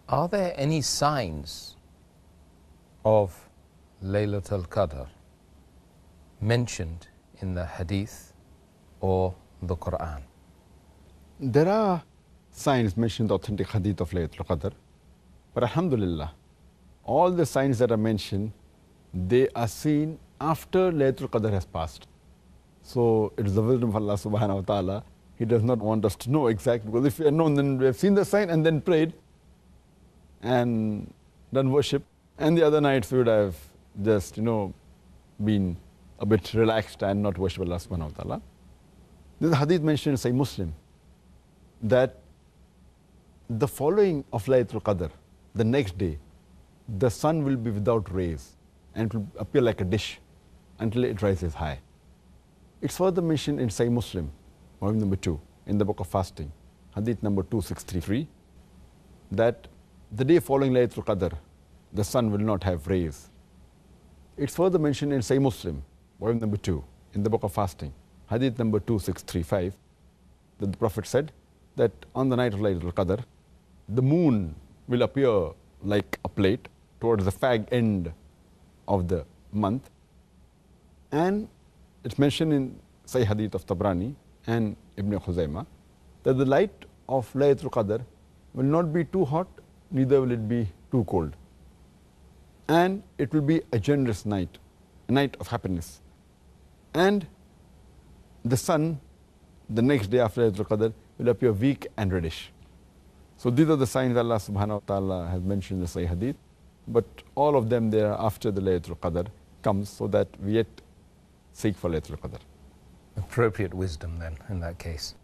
Are there any signs of Laylatul Qadr mentioned in the Hadith or the Quran? There are signs mentioned in the authentic Hadith of Laylatul Qadr, but alhamdulillah, all the signs that are mentioned, they are seen after Laylatul Qadr has passed. So it is the wisdom of Allah subhanahu wa ta'ala. He does not want us to know exactly, because if we had known, then we have seen the sign and then prayed and done worship. And the other nights we would have just, been a bit relaxed and not worship Allah subhanahu wa ta'ala. This hadith mentioned in Sahih Muslim that the following of Laylatul Qadr, the next day, the sun will be without rays and it will appear like a dish until it rises high. It's further mentioned in Sahih Muslim, volume number 2, in the book of fasting, hadith number 2633, that the day following Laylatul Qadr, the sun will not have rays. It's further mentioned in Sahih Muslim, volume number 2, in the book of fasting, hadith number 2635, that the Prophet said that on the night of Laylatul Qadr, the moon will appear like a plate towards the fag end of the month. And it's mentioned in Sahih Hadith of Tabrani and Ibn Khuzaymah that the light of Laylatul Qadr will not be too hot, neither will it be too cold. And it will be a generous night, a night of happiness. And the sun, the next day after Laylatul Qadr, will appear weak and reddish. So these are the signs Allah subhanahu wa ta'ala has mentioned in the Sahih Hadith, but all of them there after the Laylatul Qadr comes, so that we yet seek for Laylatul Qadr. Appropriate wisdom then in that case.